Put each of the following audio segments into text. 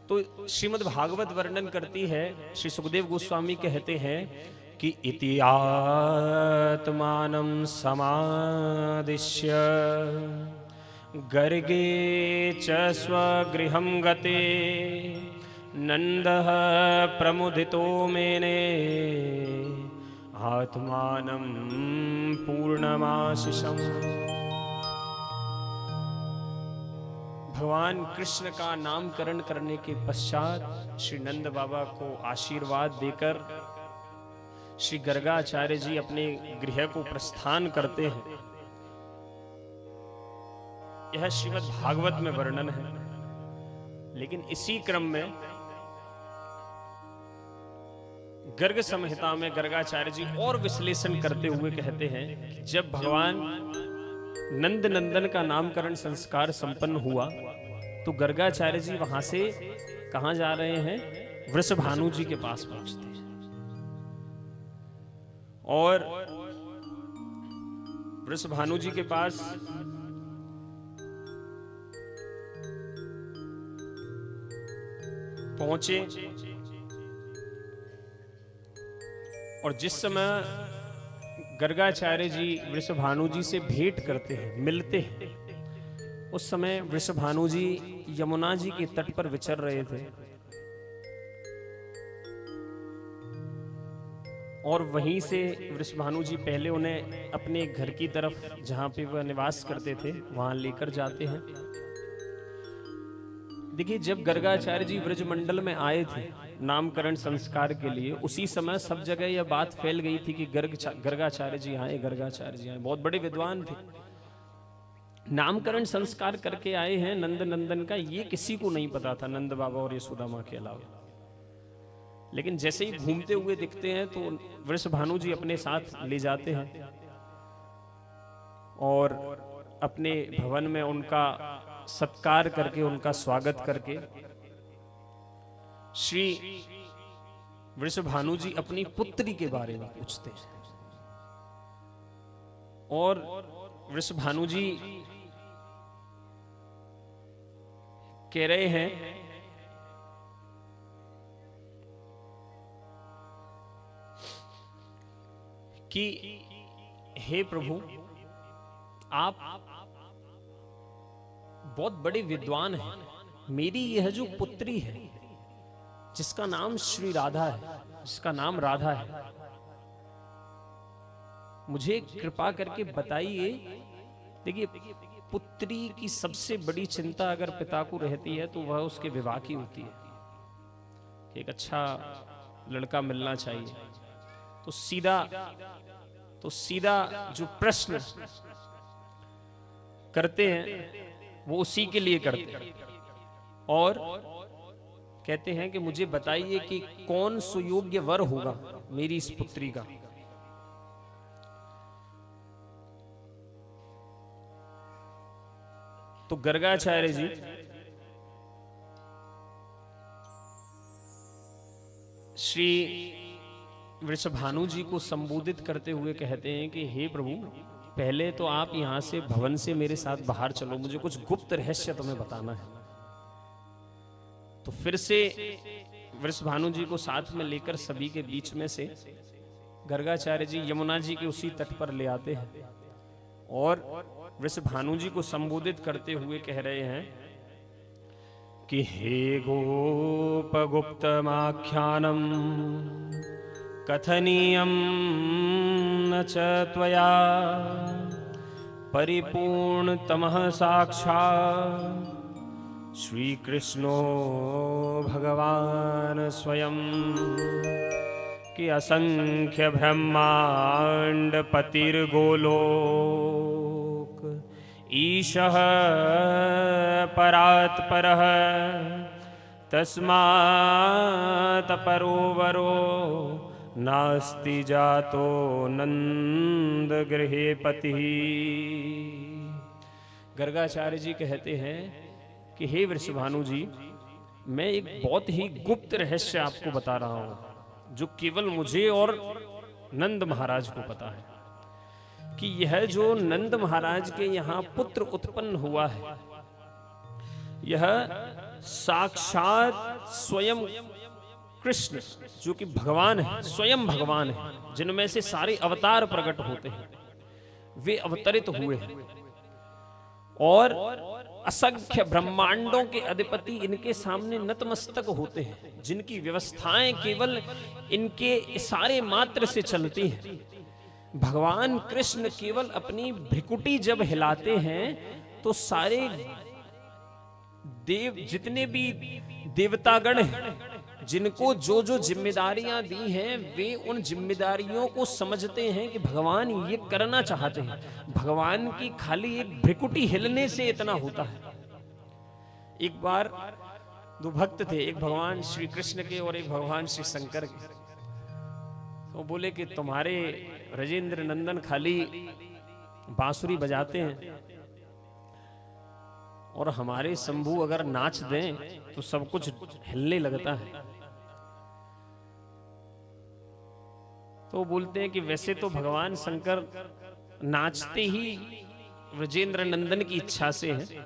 तो श्रीमद् भागवत वर्णन करती है, श्री सुखदेव गोस्वामी कहते हैं कि इति आत्मानं समादिश्य गर्गे च स्वगृहं गते नंदः प्रमुदितो मेने आत्मानं पूर्णमाशिषम्। भगवान कृष्ण का नामकरण करने के पश्चात श्री नंद बाबा को आशीर्वाद देकर श्री गर्गाचार्य जी अपने गृह को प्रस्थान करते हैं। यह श्रीमद् भागवत में वर्णन है। लेकिन इसी क्रम में गर्ग संहिता में गर्गाचार्य जी और विश्लेषण करते हुए कहते हैं कि जब भगवान नंद नंदन का नामकरण संस्कार संपन्न हुआ तो गर्गाचार्य जी वहां से कहां जा रहे हैं? वृषभानु जी के पास पहुंचते हैं और वृषभानु जी के पास पहुंचे और जिस समय गर्गाचार्य जी वृषभानु जी से भेंट करते हैं, मिलते हैं, उस समय वृषभानु जी यमुना जी के तट पर विचर रहे थे और वहीं से वृषभानु जी पहले उन्हें अपने घर की तरफ जहां पे वह निवास करते थे वहां लेकर जाते हैं। देखिए, जब गर्गाचार्य जी ब्रजमंडल में आए थे नामकरण संस्कार के लिए, उसी समय सब जगह यह बात फैल गई थी कि गर्गाचार्य जी आए, गर्गाचार्य जी आए। बहुत बड़े विद्वान थे, नामकरण संस्कार करके आए हैं नंद नंदन का, ये किसी को नहीं पता था नंद बाबा और यशोदा मां के अलावा। लेकिन जैसे ही घूमते हुए दिखते हैं तो वृषभानु जी अपने साथ ले जाते हैं और अपने भवन में उनका सत्कार करके, उनका स्वागत करके श्री वृषभानु जी अपनी पुत्री के बारे में पूछते हैं और वृषभानु जी कह रहे हैं कि हे प्रभु, आप बहुत बड़े विद्वान हैं। मेरी यह जो पुत्री है जिसका नाम श्री राधा है, जिसका नाम राधा है, मुझे कृपा करके बताइए। देखिए, पुत्री की सबसे बड़ी चिंता अगर पिता को रहती है तो वह उसके विवाह की होती है कि एक अच्छा लड़का मिलना चाहिए। तो सीधा जो प्रश्न करते हैं वो उसी के लिए करते हैं और कहते हैं कि मुझे बताइए कि कौन सुयोग्य वर होगा मेरी इस पुत्री का। तो गर्गाचार्य जी श्री वृषभानु जी को संबोधित करते हुए कहते हैं कि हे प्रभु, पहले तो आप यहां से भवन से मेरे साथ बाहर चलो, मुझे कुछ गुप्त रहस्य तुम्हें बताना है। तो फिर से वृषभानु जी को साथ में लेकर सभी के बीच में से गर्गाचार्य जी यमुना जी के उसी तट पर ले आते हैं और वृषभानु जी को संबोधित करते हुए कह रहे हैं कि हे गोपगुप्तमाख्यानम कथनीयं न च त्वया परिपूर्णतमः साक्षात् श्रीकृष्णो भगवान स्वयं कि असंख्य ब्रह्मांड पतिर्गोलोक ईशः परात् परः तस्मात् परोवरो नास्ति जातो नंद गृहे पति। गर्गाचार्य जी कहते हैं कि हे वृषभानु जी, मैं एक बहुत ही गुप्त रहस्य आपको बता रहा हूं जो केवल मुझे और नंद महाराज को पता है कि यह जो नंद महाराज के यहां पुत्र उत्पन्न हुआ है, यह साक्षात स्वयं कृष्ण जो कि भगवान है, स्वयं भगवान है, जिनमें से सारे अवतार प्रकट होते हैं, वे अवतरित हुए हैं और असंख्य ब्रह्मांडों के अधिपति इनके सामने नतमस्तक होते हैं, जिनकी व्यवस्थाएं केवल इनके इशारे मात्र से चलती हैं। भगवान कृष्ण केवल अपनी भ्रिकुटी जब हिलाते हैं तो सारे देव, जितने भी देवतागण हैं, जिनको जो जो जिम्मेदारियां दी हैं, वे उन जिम्मेदारियों को समझते हैं कि भगवान ये करना चाहते हैं। भगवान की खाली एक भ्रिकुटी हिलने से इतना होता है। एक बार दो भक्त थे, एक भगवान श्री कृष्ण के और एक भगवान श्री शंकर के। तो बोले कि तुम्हारे राजेंद्र नंदन खाली बांसुरी बजाते हैं और हमारे शंभू अगर नाच दें तो सब कुछ हिलने लगता है। तो बोलते हैं कि वैसे तो भगवान शंकर नाचते ही राजेंद्र नंदन की इच्छा से है,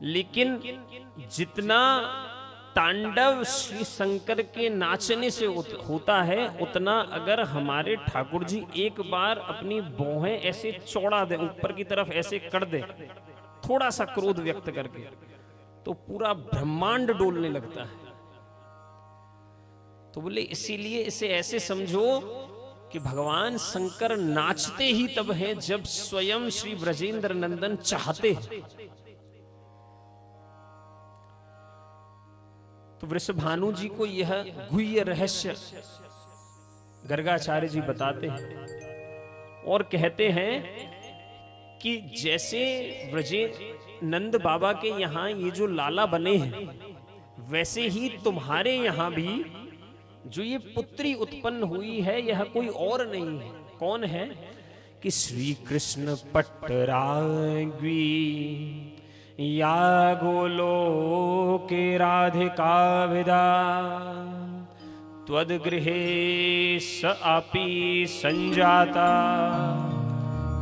लेकिन जितना तांडव श्री शंकर के नाचने से होता है, उतना अगर हमारे ठाकुर जी एक बार अपनी भौहें ऐसे चौड़ा दे, ऊपर की तरफ ऐसे कर दे, थोड़ा सा क्रोध व्यक्त करके, तो पूरा ब्रह्मांड डोलने लगता है। तो बोले इसीलिए इसे ऐसे समझो कि भगवान शंकर नाचते ही तब हैं जब स्वयं श्री ब्रजेंद्र नंदन चाहते हैं। तो वृषभानु जी को यह गुह्य रहस्य गर्गाचार्य जी बताते हैं और कहते हैं कि जैसे ब्रजे नंद बाबा के यहाँ ये जो लाला बने हैं, वैसे ही तुम्हारे यहाँ भी जो ये पुत्री उत्पन्न हुई है, यह कोई और नहीं है। कौन है? कि श्री कृष्ण पट्टरागी या गोलोके राधिका विदा त्वद्गृहे स अपि संजाता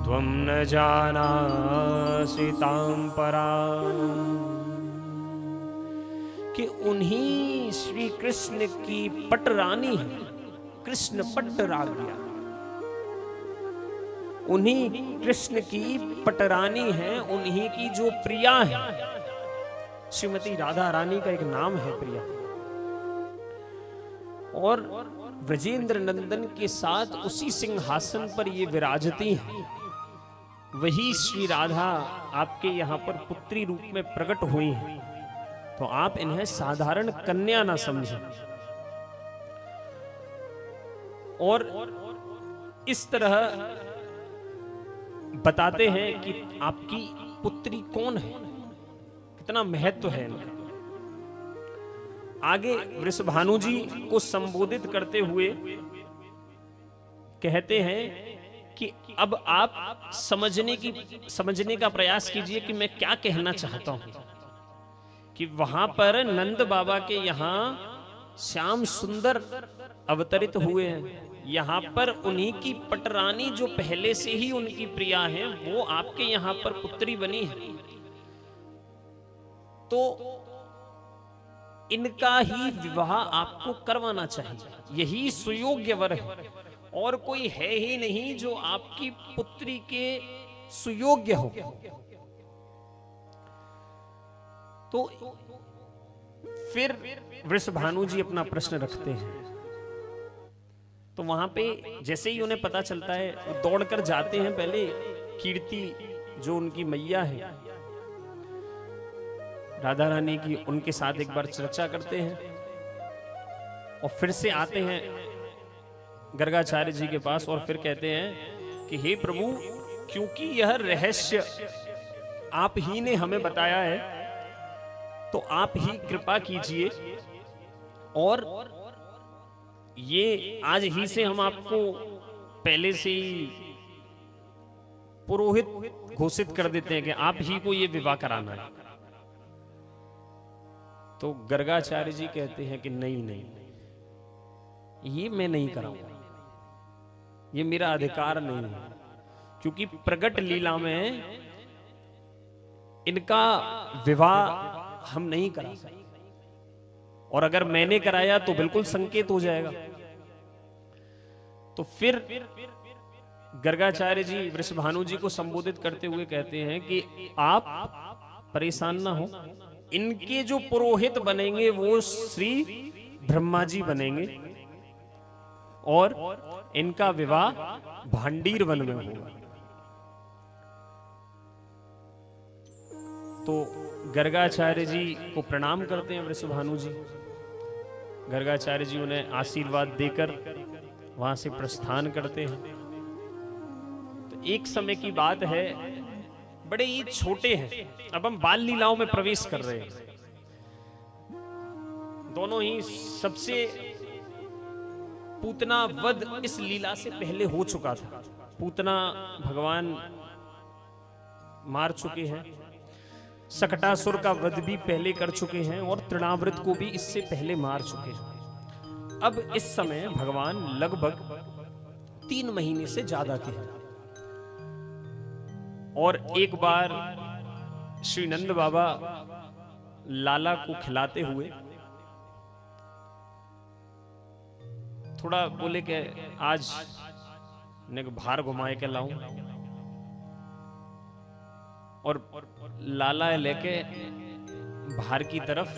त्वं न जानासि तां परां। कि उन्हीं श्री कृष्ण की पटरानी है, कृष्ण पट्टराज्ञा, उन्हीं कृष्ण की पटरानी है, उन्हीं की जो प्रिया है। श्रीमती राधा रानी का एक नाम है प्रिया। और ब्रजेंद्र नंदन के साथ उसी सिंहासन पर ये विराजती हैं। वही श्री राधा आपके यहाँ पर पुत्री रूप में प्रकट हुई हैं, तो आप इन्हें साधारण कन्या ना समझें। और इस तरह बताते हैं कि आपकी पुत्री कौन है, कितना महत्व है इनका। आगे वृषभानु जी को संबोधित करते हुए कहते हैं कि अब आप समझने का प्रयास कीजिए कि मैं क्या कहना चाहता हूं। कि वहां पर नंद बाबा के यहाँ श्याम सुंदर अवतरित हुए हैं, यहाँ पर उन्हीं की पटरानी जो पहले से ही उनकी प्रिया है, वो आपके यहाँ पर पुत्री बनी है। तो इनका ही विवाह आपको करवाना चाहिए, यही सुयोग्य वर है। और कोई है ही नहीं जो आपकी पुत्री के सुयोग्य हो। तो फिर वृषभानु जी अपना प्रश्न रखते हैं। तो वहां पे जैसे ही उन्हें पता चलता है, वो दौड़कर जाते हैं। पहले कीर्ति जो उनकी मैया है राधा रानी की, उनके साथ एक बार चर्चा करते हैं और फिर से आते हैं गर्गाचार्य जी के पास और फिर कहते हैं कि हे प्रभु, क्योंकि यह रहस्य आप ही ने हमें बताया है, तो आप ही कृपा कीजिए और ये आज ही से हम आपको पहले से ही पुरोहित घोषित कर देते हैं कि आप ही को ये विवाह कराना है। तो गर्गाचार्य जी कहते हैं कि नहीं नहीं, ये मैं नहीं कराऊंगा, ये मेरा अधिकार नहीं है। क्योंकि प्रगट लीला में इनका विवाह हम नहीं करा सकते, और अगर मैंने कराया तो बिल्कुल संकेत हो जाएगा। तो फिर गर्गाचार्य जी वृषभानु जी को संबोधित करते हुए कहते हैं कि आप परेशान ना हो, इनके जो पुरोहित बनेंगे वो श्री ब्रह्मा जी बनेंगे और इनका विवाह भांडीर वन में होगा। तो गर्गाचार्य जी को प्रणाम करते हैं वृषभानु जी। गर्गाचार्य जी उन्हें आशीर्वाद देकर वहां से प्रस्थान करते हैं। तो एक समय की बात है, बड़े ही छोटे हैं, अब हम बाल लीलाओं में प्रवेश कर रहे हैं। दोनों ही सबसे पूतना वध इस लीला से पहले हो चुका था। पूतना भगवान मार चुके हैं, सकटासुर का वध भी पहले कर चुके हैं और तृणावृत को भी इससे पहले मार चुके हैं। अब इस समय भगवान लगभग 3 महीने से ज्यादा के हैं। और एक बार श्री नंद बाबा लाला को खिलाते हुए थोड़ा बोले कि आज ने भार घुमाए के लाऊं, और लाला लेके भार की तरफ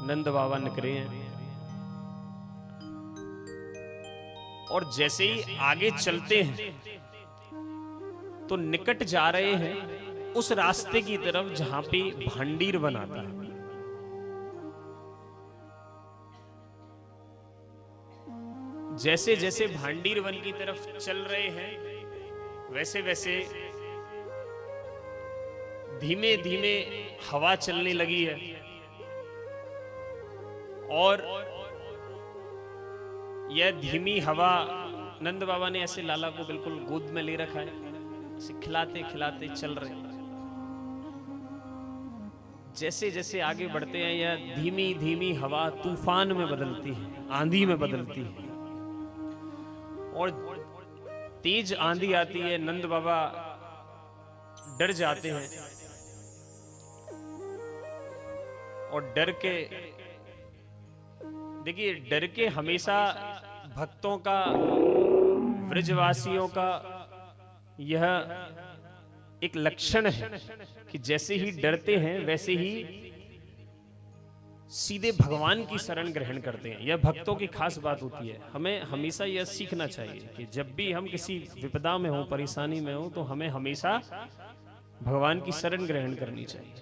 नंद बाबा निकले हैं। और जैसे ही आगे चलते हैं तो निकट जा रहे हैं उस रास्ते की तरफ जहां पे भांडीर वन आता है। जैसे जैसे भांडीर वन की तरफ चल रहे हैं वैसे वैसे धीमे धीमे हवा चलने लगी है, और यह धीमी हवा, नंद बाबा ने ऐसे लाला को बिल्कुल गोद में ले रखा है, ऐसे खिलाते खिलाते चल रहे हैं। जैसे जैसे आगे बढ़ते हैं यह धीमी धीमी हवा तूफान में बदलती है, आंधी में बदलती है, और तेज आंधी आती है। नंद बाबा डर जाते हैं और डर के, देखिए डर के हमेशा भक्तों का, ब्रजवासियों का यह एक लक्षण है कि जैसे ही डरते हैं वैसे ही सीधे भगवान की शरण ग्रहण करते हैं। यह भक्तों की खास बात होती है। हमें हमेशा यह सीखना चाहिए कि जब भी हम किसी विपदा में हो, परेशानी में हो, तो हमें हमेशा भगवान की शरण ग्रहण करनी चाहिए।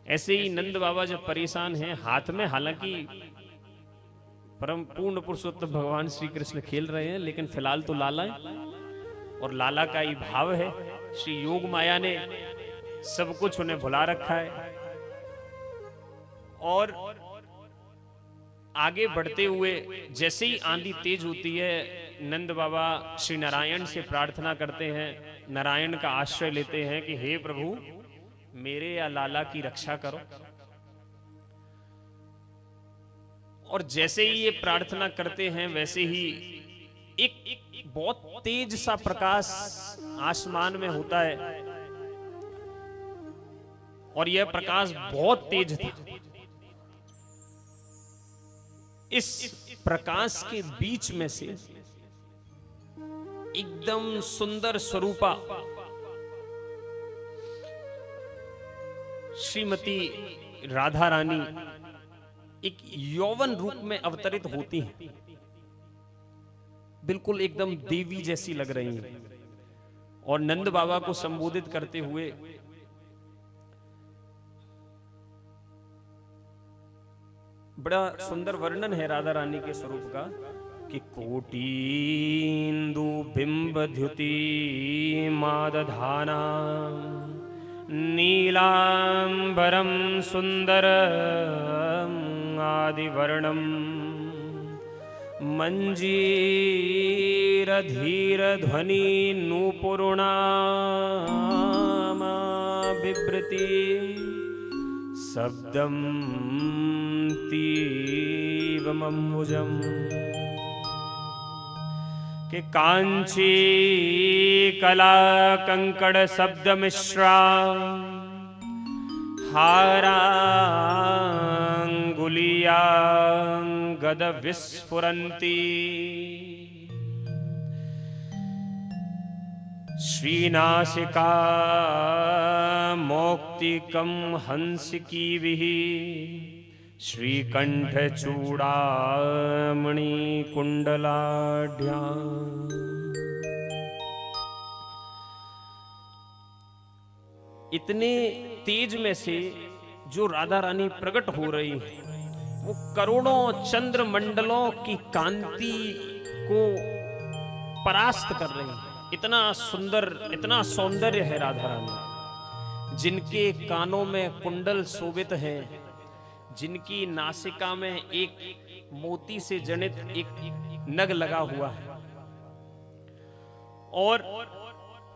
ऐसे ही नंद बाबा जब परेशान हैं, हाथ में हालांकि परम पूर्ण पुरुषोत्तम भगवान श्री कृष्ण खेल रहे हैं, लेकिन फिलहाल तो लाला है और लाला का ही भाव है। श्री योग माया ने सब कुछ उन्हें भुला रखा है। और आगे बढ़ते हुए जैसे ही आंधी तेज होती है, नंद बाबा श्री नारायण से प्रार्थना करते हैं, नारायण का आश्रय लेते हैं कि हे प्रभु मेरे या लाला की रक्षा करो। और जैसे ही ये प्रार्थना करते हैं वैसे ही एक बहुत तेज सा प्रकाश आसमान में होता है, और यह प्रकाश बहुत तेज था। इस प्रकाश के बीच में से एकदम सुंदर स्वरूपा श्रीमती राधा रानी एक यौवन रूप में अवतरित होती हैं, बिल्कुल एकदम देवी जैसी लग रही हैं। और नंद बाबा को संबोधित करते हुए बड़ा सुंदर वर्णन है राधा रानी के स्वरूप का कि कोटीन्दु बिंब द्युति मादधाना नीलांबरम सुंदर आदिवर्णम मंजीर धीर ध्वनि नूपुरुणामा बिभ्रति शब्दम तीवमम्बुजम के कांची कला कंकड़ शब्द मिश्रा हारांगुलिया गद विस्फुरन्ति श्रीनासिका मौक्तिकं हंसिकीभिः श्रीकंठ चूड़ामणि कुंडलाढ्या। इतने तेज में से जो राधा रानी प्रकट हो रही है वो करोड़ों चंद्र मंडलों की कांति को परास्त कर रही है। इतना सुंदर, इतना सौंदर्य है राधा रानी। जिनके कानों में कुंडल शोभित है, जिनकी नासिका में एक मोती से जनित एक नग लगा हुआ है और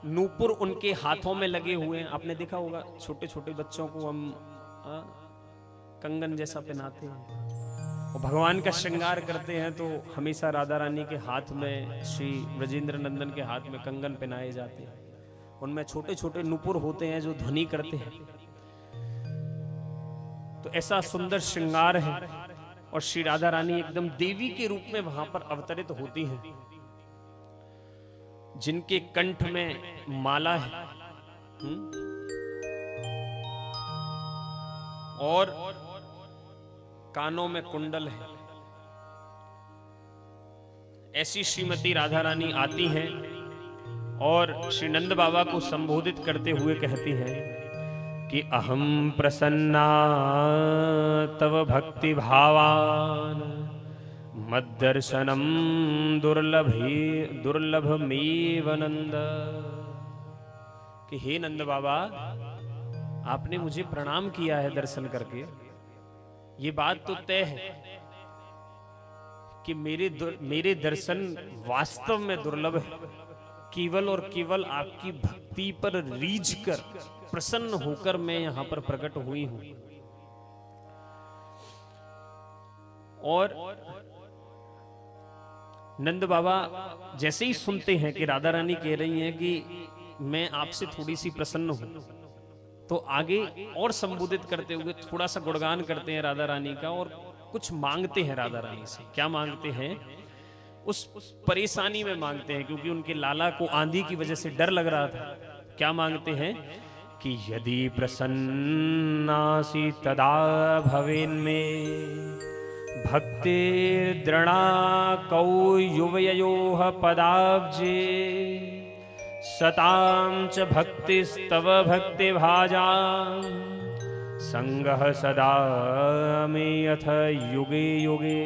नूपुर उनके हाथों में लगे हुए हैं। आपने देखा होगा छोटे छोटे बच्चों को हम कंगन जैसा पहनाते हैं और भगवान का श्रृंगार करते हैं तो हमेशा राधा रानी के हाथ में, श्री ब्रजेंद्र नंदन के हाथ में कंगन पहनाए जाते हैं। उनमें छोटे छोटे नूपुर होते हैं जो ध्वनि करते हैं। तो ऐसा सुंदर श्रृंगार है और श्री राधा रानी एकदम देवी के रूप में वहां पर अवतरित होती हैं। जिनके कंठ में माला है और कानों में कुंडल है। ऐसी श्रीमती राधा रानी आती हैं और श्री नंद बाबा को संबोधित करते हुए कहती हैं कि अहम प्रसन्ना तव भक्ति भावान मद्दर्शनम दुर्लभमेव नंद। कि हे नंद बाबा, आपने मुझे प्रणाम किया है दर्शन करके। ये बात तो तय है कि मेरे दर्शन वास्तव में दुर्लभ है। केवल और केवल आपकी भक्ति पर रीझ कर, प्रसन्न होकर मैं यहां पर प्रकट हुई हूं। और नंद बाबा जैसे ही सुनते हैं कि राधा रानी कह रही हैं कि मैं आपसे थोड़ी सी प्रसन्न हूं, तो आगे और संबोधित करते हुए थोड़ा सा गुणगान करते हैं राधा रानी का और कुछ मांगते हैं राधा रानी से। क्या मांगते हैं? उस परेशानी में मांगते हैं क्योंकि उनके लाला को आंधी की वजह से डर लग रहा था। क्या मांगते हैं कि यदि प्रसन्नासि तदा भवेन्मे भक्ति दृढ़ा कौ युवयोः पदाब्जे सतां च भक्तिस्तव भक्ति भाजा संगः सदा मे यथ युगे युगे।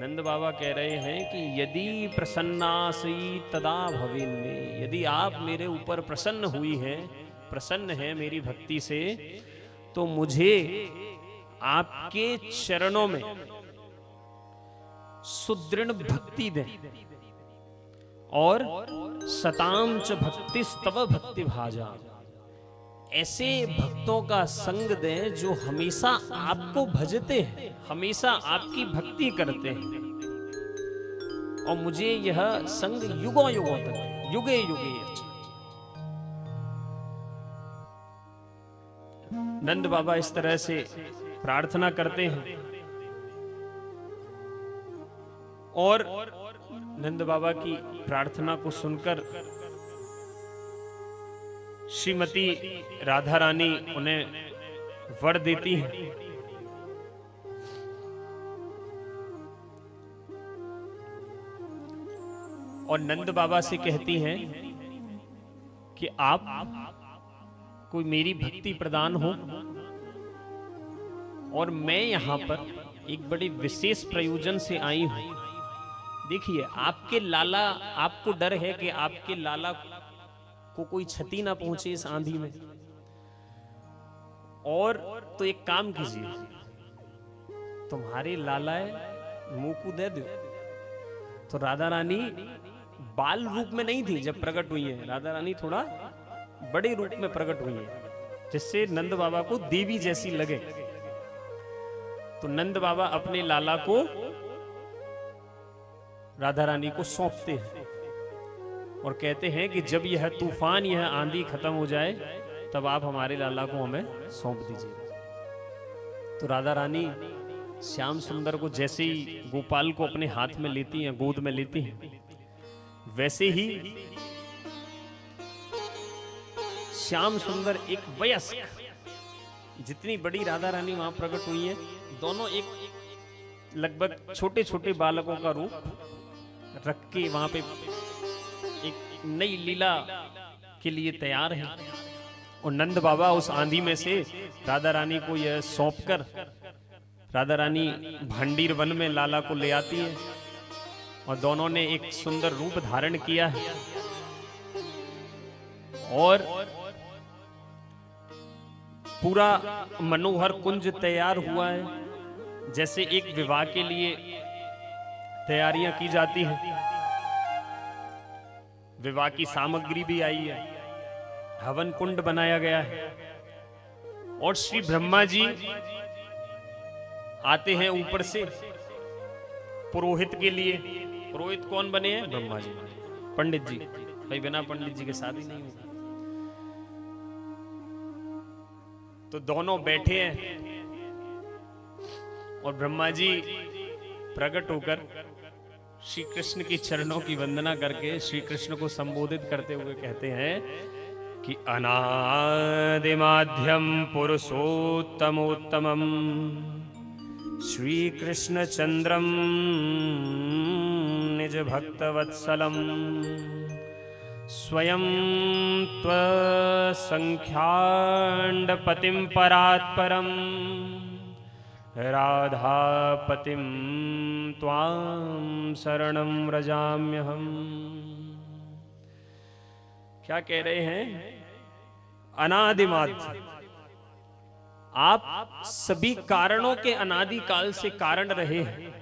नंद बाबा कह रहे हैं कि यदि प्रसन्नासि तदा भवेन्मे, यदि आप मेरे ऊपर प्रसन्न हुई हैं, प्रसन्न हैं मेरी भक्ति से, तो मुझे आपके चरणों में सुदृढ़ भक्ति दें और सताम च भक्तिस्तव भक्ति भाजा, ऐसे भक्तों का संग दें जो हमेशा आपको भजते हैं, हमेशा आपकी भक्ति करते हैं। और मुझे यह संग युगों युगों तक, युगे युगे। नंद बाबा इस तरह से प्रार्थना करते हैं और नंद बाबा की प्रार्थना को सुनकर श्रीमती राधा रानी उन्हें वर देती हैं। और नंद बाबा से कहती हैं कि आप कोई मेरी भक्ति प्रदान हो और मैं यहां पर एक बड़े विशेष प्रयोजन से आई हूं। देखिए, आपके लाला, आपको डर है कि आपके लाला को कोई क्षति ना पहुंचे इस आंधी में, और तो एक काम कीजिए, तुम्हारे लाला मुंह को दे दो। तो राधा रानी बाल रूप में नहीं थी जब प्रकट हुई है, राधा रानी थोड़ा बड़े रूप में प्रकट हुई है जिससे नंद बाबा को देवी जैसी लगे। तो नंद बाबा अपने लाला को राधा रानी को सौंपते हैं और कहते हैं कि जब यह तूफान, यह आंधी खत्म हो जाए तब आप हमारे लाला को हमें सौंप दीजिए। तो राधा रानी श्याम सुंदर को जैसे ही गोपाल को अपने हाथ में लेती हैं, गोद में लेती हैं, वैसे ही श्याम सुंदर एक वयस्क, जितनी बड़ी राधा रानी वहां प्रकट हुई है, दोनों एक लगभग छोटे छोटे बालकों का रूप रख के वहां पे एक नई लीला के लिए तैयार है। और नंद बाबा उस आंधी में से राधा रानी को यह सौंपकर राधा रानी भांडीर वन में लाला को ले आती है और दोनों ने एक सुंदर रूप धारण किया है। और पूरा मनोहर कुंज तैयार हुआ है, जैसे एक विवाह के लिए तैयारियां की जाती हैं। विवाह की सामग्री भी आई है, हवन कुंड बनाया गया है। और श्री ब्रह्मा जी आते हैं ऊपर से पुरोहित के लिए। पुरोहित कौन बने हैं? ब्रह्मा जी, पंडित जी। भाई बिना पंडित जी के शादी नहीं होगी। तो दोनों बैठे हैं और ब्रह्मा जी प्रकट होकर श्री कृष्ण की चरणों की वंदना करके श्री कृष्ण को संबोधित करते हुए कहते हैं कि अनादिमाध्यम पुरुषोत्तमोत्तमम श्री कृष्ण चंद्रम निज भक्तवत्सलम स्वयं त्वसंख्याण्डपतिं परात्परम राधापतिं त्वां शरणं व्रजाम्यहम्। क्या कह रहे हैं? अनादिमाद्य, आप सभी कारणों के अनादि काल से कारण रहे हैं,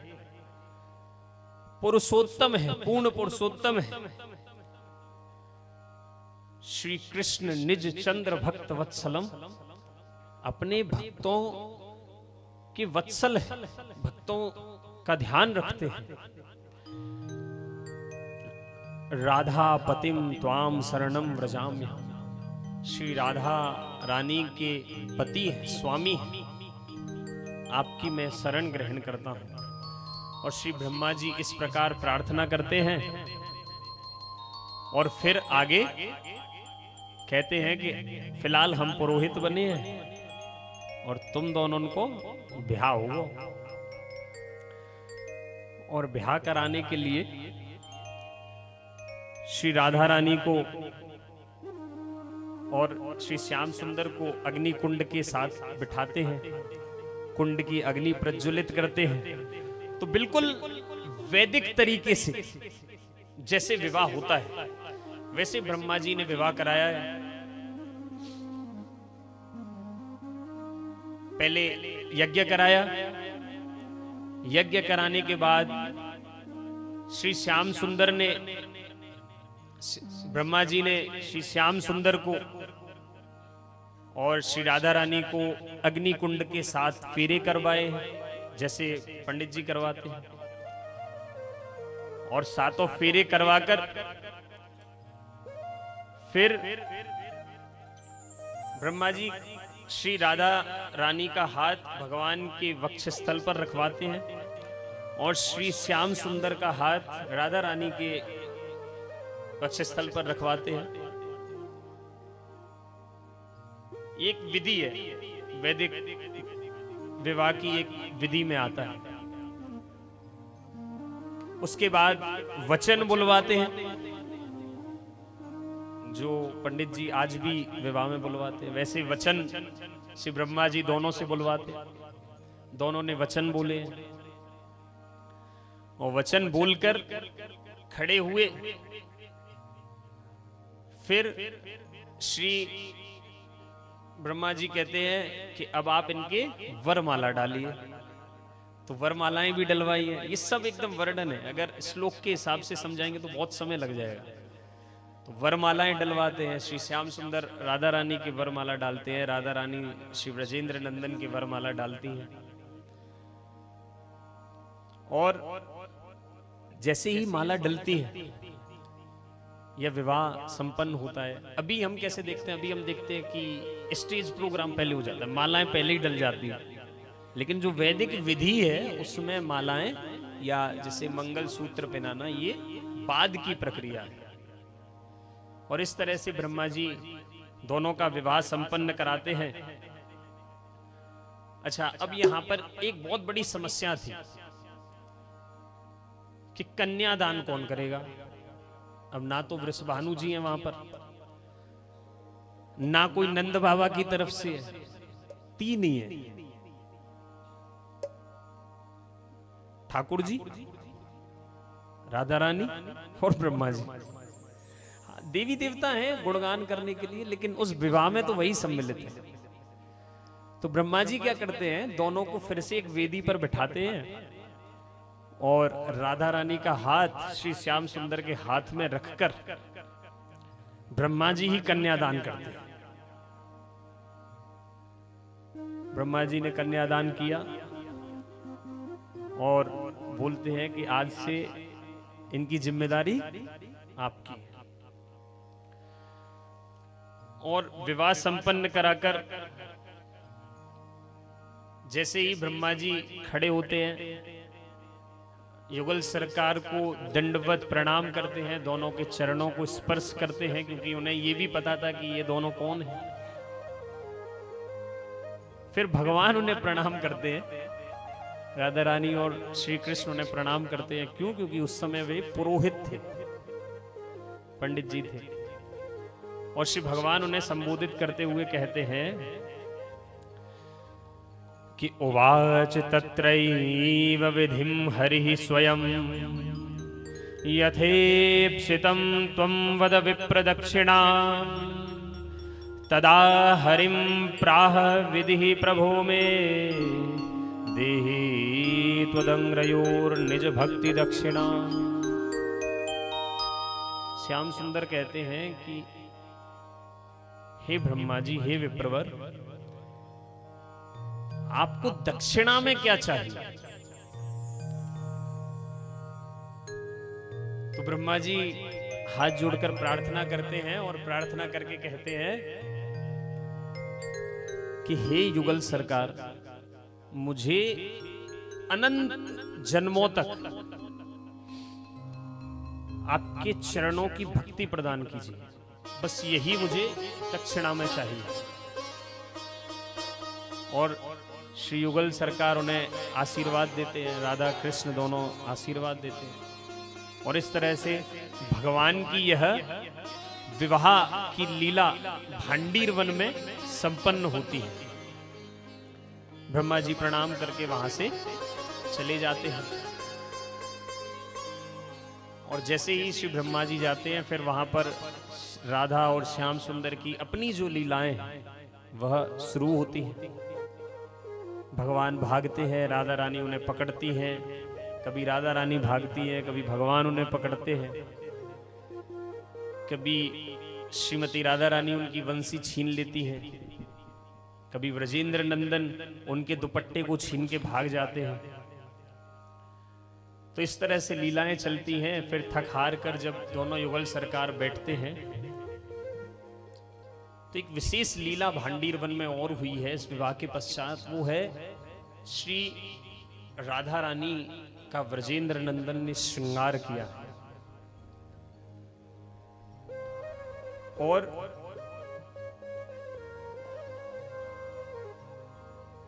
पुरुषोत्तम है, पूर्ण पुरुषोत्तम है। श्री कृष्ण निज चंद्र भक्त वत्सलम, अपने भक्तों के वत्सल है, भक्तों का ध्यान रखते हैं। राधा पतिम त्वाम शरणम व्रजाम्यहम्, श्री राधा रानी के पति है, स्वामी है, आपकी मैं शरण ग्रहण करता हूं। और श्री ब्रह्मा जी इस प्रकार प्रार्थना करते हैं और फिर आगे कहते हैं कि फिलहाल हम पुरोहित बने हैं और तुम दोनों को ब्याह हुआ। और ब्याह कराने के लिए श्री राधा रानी को और श्री श्याम सुंदर को अग्नि कुंड के साथ बिठाते हैं, कुंड की अग्नि प्रज्वलित करते हैं। तो बिल्कुल वैदिक तरीके से जैसे विवाह होता है वैसे ब्रह्मा जी ने विवाह कराया है। पहले यज्ञ कराया, यज्ञ कराने के बाद श्री श्याम सुंदर ने, ब्रह्मा जी ने श्री श्याम सुंदर को और श्री राधा रानी को अग्नि कुंड के साथ फेरे करवाए, जैसे पंडित जी करवाते हैं। और सातों फेरे करवाकर फिर ब्रह्मा जी श्री राधा रानी का हाथ भगवान के वक्षस्थल पर रखवाते हैं और श्री श्याम सुंदर का हाथ राधा रानी के वक्षस्थल पर रखवाते हैं। एक विधि है, वैदिक विवाह की एक विधि में आता है। उसके बाद वचन बुलवाते हैं, जो पंडित जी आज भी विवाह में बुलवाते हैं, वैसे वचन श्री ब्रह्मा जी दोनों से बुलवाते। दोनों ने वचन बोले और वचन बोलकर खड़े हुए। फिर श्री ब्रह्मा जी कहते हैं कि अब आप इनके वरमाला डालिए। तो वरमालाएं भी डलवाई है। ये सब एकदम वर्णन है, अगर श्लोक के हिसाब से समझाएंगे तो बहुत समय लग जाएगा। तो वरमालाएं डलवाते हैं। श्री श्याम सुंदर राधा रानी की वरमाला डालते हैं, राधा रानी श्री ब्रजेंद्र नंदन की वरमाला डालती हैं। और जैसे ही माला डलती है, या विवाह संपन्न होता है। अभी हम कैसे देखते हैं, अभी हम देखते हैं कि स्टेज प्रोग्राम पहले हो जाता है, मालाएं पहले ही डल जाती हैं, लेकिन जो वैदिक विधि है उसमें मालाएं या जैसे मंगल सूत्र पहनाना ये बाद की प्रक्रिया है। और इस तरह से ब्रह्मा जी दोनों का विवाह संपन्न कराते हैं। अच्छा, अब यहां पर एक बहुत बड़ी समस्या थी कि कन्यादान कौन करेगा। अब ना तो वृषभानु जी हैं वहां पर, ना कोई नंद बाबा की तरफ से है, तीन ही है, ठाकुर जी, राधा रानी और ब्रह्मा जी। देवी देवता हैं गुणगान करने के लिए, लेकिन उस विवाह में तो वही सम्मिलित है। तो ब्रह्मा जी क्या करते हैं, दोनों को फिर से एक वेदी पर बिठाते हैं और राधा रानी का हाथ श्री श्याम सुंदर के हाथ में रखकर ब्रह्मा जी ही कन्यादान करते हैं। ब्रह्मा जी ने कन्यादान किया और बोलते हैं कि आज से इनकी जिम्मेदारी आपकी है। और विवाह संपन्न कराकर जैसे ही ब्रह्मा जी खड़े होते हैं, युगल सरकार को दंडवत प्रणाम करते हैं, दोनों के चरणों को स्पर्श करते हैं, क्योंकि उन्हें यह भी पता था कि ये दोनों कौन हैं। फिर भगवान उन्हें प्रणाम करते हैं, राधा रानी और श्री कृष्ण उन्हें प्रणाम करते हैं। क्यों? क्योंकि उस समय वे पुरोहित थे, पंडित जी थे। और श्री भगवान उन्हें संबोधित करते हुए कहते हैं कि उवाच तत्रैव विधिं हरिः स्वयं यथेप्सितं त्वं वद विप्रदक्षिणा। तदा हरिं प्राह विधिः प्रभो मे देहि त्वदंग्रयोर्निज भक्ति दक्षिणा। श्याम सुंदर कहते हैं कि हे ब्रह्मा जी, हे विप्रवर, आपको दक्षिणा में क्या चाहिए? तो ब्रह्मा जी हाथ जोड़कर प्रार्थना करते हैं और प्रार्थना करके कहते हैं कि हे युगल सरकार, मुझे अनंत जन्मों तक आपके चरणों की भक्ति प्रदान कीजिए। बस यही मुझे दक्षिणा में चाहिए। और श्री युगल सरकार उन्हें आशीर्वाद देते हैं, राधा कृष्ण दोनों आशीर्वाद देते हैं। और इस तरह से भगवान की यह विवाह की लीला भांडीर वन में संपन्न होती है। ब्रह्मा जी प्रणाम करके वहां से चले जाते हैं। और जैसे ही श्री ब्रह्मा जी जाते हैं, फिर वहां पर राधा और श्याम सुंदर की अपनी जो लीलाएं वह शुरू होती हैं। भगवान भागते हैं, राधा रानी उन्हें पकड़ती हैं। कभी राधा रानी भागती है, कभी भगवान उन्हें पकड़ते हैं। कभी श्रीमती राधा रानी उनकी वंशी छीन लेती है, कभी व्रजेंद्र नंदन उनके दुपट्टे को छीन के भाग जाते हैं। तो इस तरह से लीलाएं चलती हैं। फिर थक हार कर जब दोनों युगल सरकार बैठते हैं, तो एक विशेष लीला भांडीर वन में और हुई है इस विवाह के पश्चात। वो है श्री राधा रानी का व्रजेंद्र नंदन ने श्रृंगार किया। और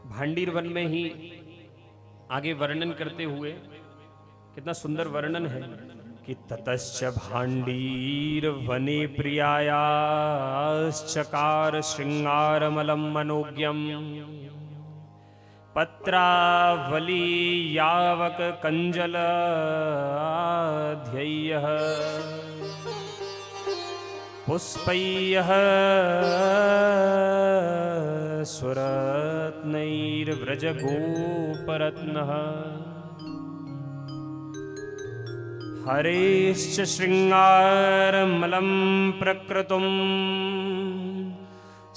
भांडीर वन में ही आगे वर्णन करते हुए कितना सुंदर वर्णन है कि ततश्च भांडीर वने प्रियायाश्चकार श्रृंगारमलं मनोज्ञम पत्रावली यावक कंजल ध्ययः पुष्पैः सुरत्नैर्व्रजगोपरत्नः हरेश्च श्रृंगारमलं प्रकृतुं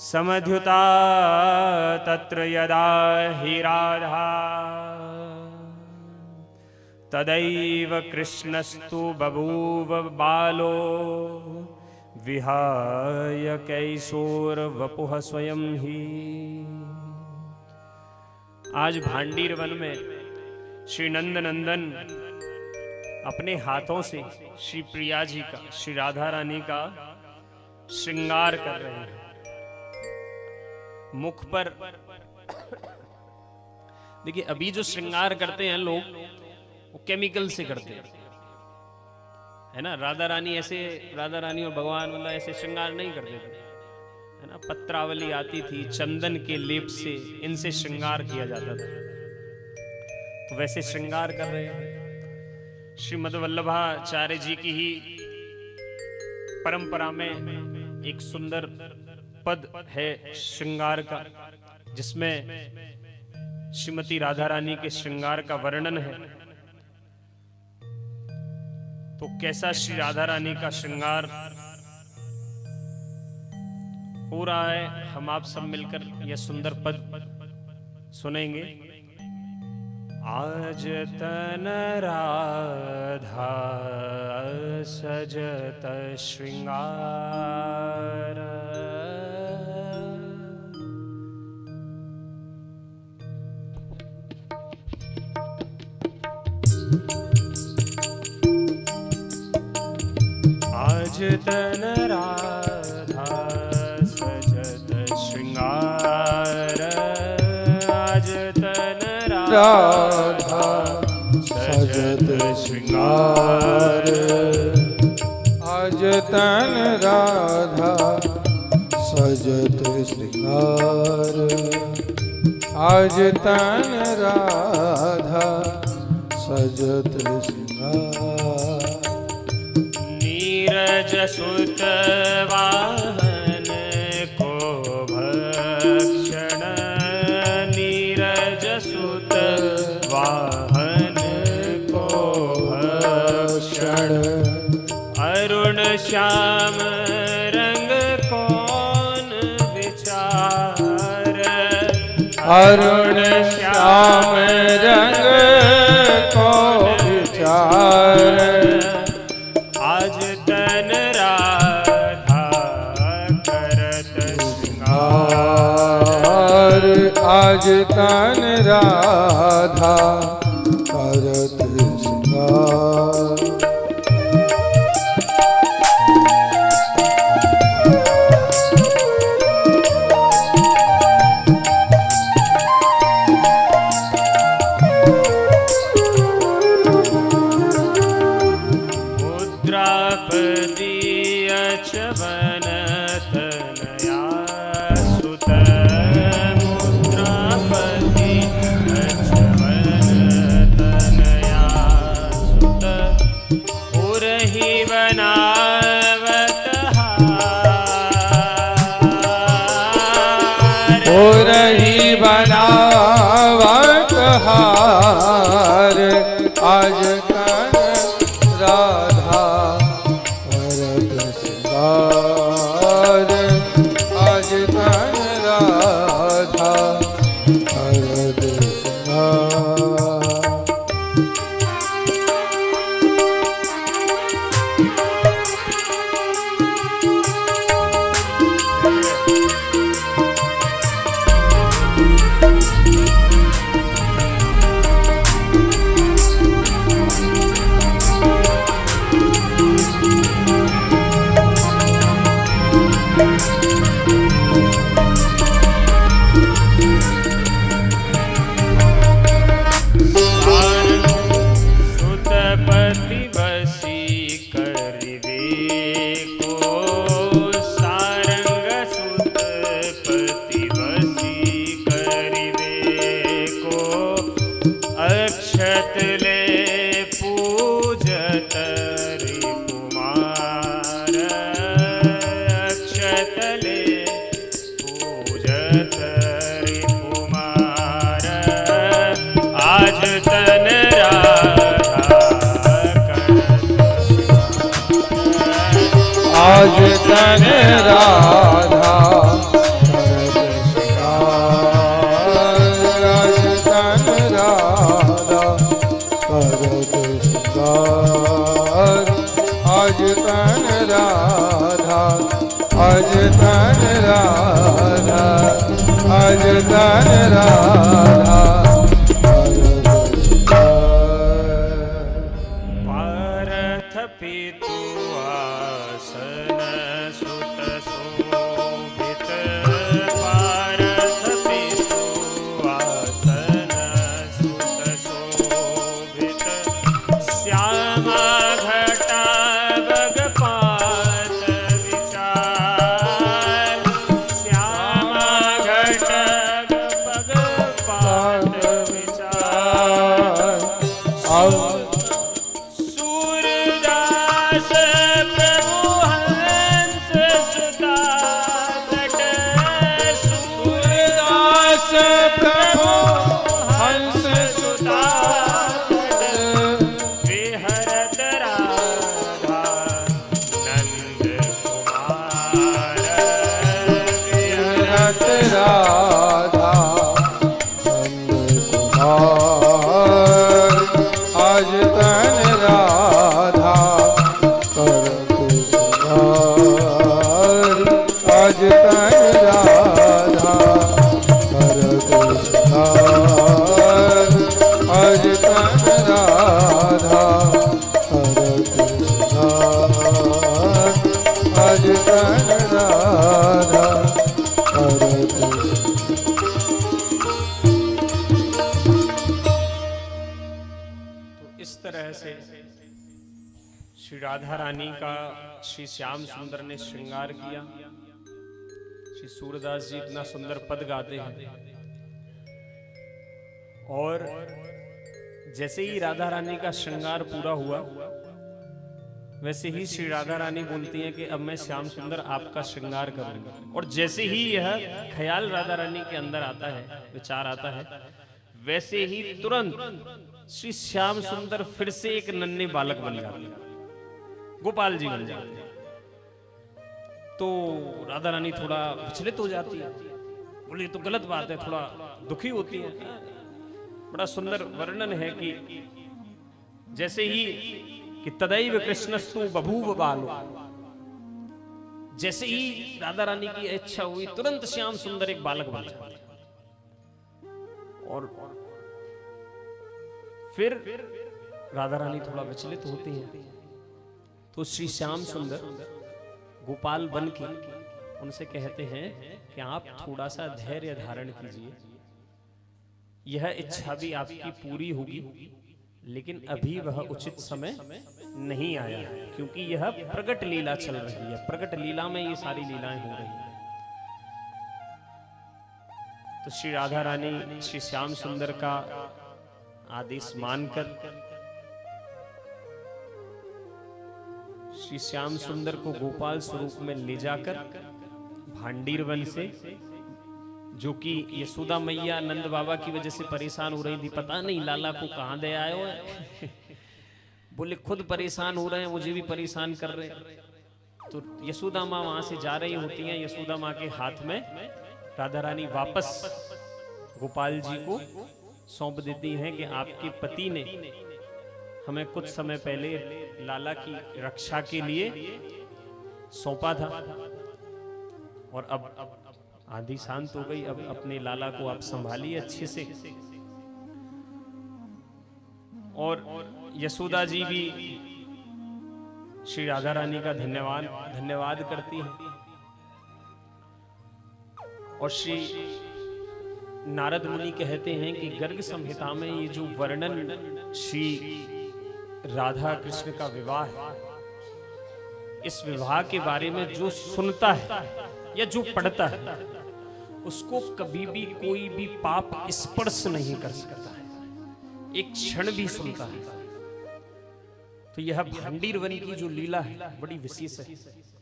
समध्युता तत्र यदा हि राधा तदैव कृष्णस्तु बभूव बालो विहाय कैशोर वपुः स्वयं ही। आज भांडीर वन में श्री नंद नंदन अपने हाथों से श्री प्रिया जी का, श्री राधा रानी का श्रृंगार कर रहे हैं। मुख पर देखिए, अभी जो श्रृंगार करते हैं लोग वो केमिकल से करते हैं, है ना। राधा रानी और भगवान मतलब ऐसे श्रृंगार नहीं करते थे, है ना। पत्रावली आती थी, चंदन के लेप से इनसे श्रृंगार किया जाता था। तो वैसे श्रृंगार कर रहे हैं। श्रीमद् वल्लभाचार्य जी की ही परंपरा में एक सुंदर पद है श्रृंगार का, जिसमें श्रीमती राधा रानी के श्रृंगार का वर्णन है। तो कैसा श्री राधा रानी का श्रृंगार हो रहा है, हम आप सब मिलकर यह सुंदर पद सुनेंगे। आज तन राधा सजत श्रृंगार, आज तन राधा सजत श्रृंगार, आज तन राधा सजत श्रृंगार, आज तन राधा सजत श्रृंगार, आज तन राधा सजत श्रृंगार। नीरज सुत वाहन को भक्षण, नीरज सुत वाहन को भक्षण, अरुण श्याम रंग कौन विचार, अरुण श्याम रंग को विचार। आज तन राधा करत श्रृंगार, आज तन राधा करत श्रृंगार। बनावत हार, आज तन राधा करत श्रृंगार, आज तन राधा करत श्रृंगार। आज तन राधा करत श्रृंगार, आज तन राधा करत आज तन राधा पारथ पितु आसन सुत शोभित पारथ पितु आसन सुत शोभित श्यामा घटा बगपात विचार श्यामा घटा बगपात विचार सूरदास प्रभु हंस सुता घट सूरदास प्रभु हंस सुता विहरत राधा नंद कुमार विहरत राधा नंद कुमार आज तन राधा करत सिंगार आज तन राधा करत सिंगार आज तन राधा करत सिंगार आज तन राधा करत तो इस तरह से श्री राधा रानी का श्री श्याम सुंदर ने श्रृंगार किया। श्री सूरदास जी इतना सुंदर पद गाते हैं और जैसे ही राधा रानी का श्रृंगार पूरा हुआ वैसे ही श्री राधा रानी बोलती हैं कि अब मैं श्याम सुंदर आपका श्रृंगार करूंगा। और जैसे ही यह ख्याल राधा रानी के अंदर आता है, विचार आता है, वैसे ही तुरंत श्री श्याम सुंदर फिर से एक नन्हे बालक बन जाते हैं, गोपाल जी बन जाते हैं। तो राधा रानी थोड़ा विचलित हो जाती है, बोले ये तो गलत बात है, थोड़ा दुखी होती है। बड़ा सुंदर वर्णन है कि जैसे ही कि तदैव कृष्णस्तु बभूव बालो, जैसे ही राधा रानी की इच्छा हुई तुरंत श्याम सुंदर एक बालक बन जाते हैं। और फिर राधा रानी थोड़ा विचलित होती है तो श्री श्याम सुंदर गोपाल बन के उनसे कहते हैं कि आप थोड़ा सा धैर्य धारण कीजिए, यह इच्छा भी आपकी पूरी होगी, लेकिन अभी वह उचित समय नहीं आया है, क्योंकि यह प्रगट लीला चल रही है। प्रगट लीला में ये सारी लीलाएं हो रही हैं। तो श्री राधा रानी श्री श्याम सुंदर का आदेश मानकर श्री श्याम सुंदर को गोपाल स्वरूप में ले जाकर भांडीर वन से, जो कि यशोदा मैया नंद बाबा की वजह से परेशान हो रही थी, पता नहीं लाला को कहां दे आए हो बोले खुद परेशान हो रहे हैं, मुझे भी परेशान कर रहे हैं। तो यशोदा माँ वहां से जा रही होती हैं, यशोदा माँ के हाथ में राधा रानी वापस गोपाल जी को सौंप देती हैं कि आपके पति ने हमें कुछ समय पहले लाला की रक्षा के लिए सौंपा था और अब आंधी शांत हो गई, अब अपने लाला को आप संभालिए अच्छे से। और यशोदा जी भी श्री राधा रानी का धन्यवाद करती हैं। और श्री नारद मुनि कहते हैं कि गर्ग संहिता में ये जो वर्णन श्री राधा कृष्ण का विवाह है, इस विवाह के बारे में जो सुनता है या जो पढ़ता है उसको कभी भी कोई भी पाप स्पर्श नहीं कर सकता है, एक क्षण भी सुनता है। तो यह भांडीर वन की जो लीला है बड़ी विशेष है।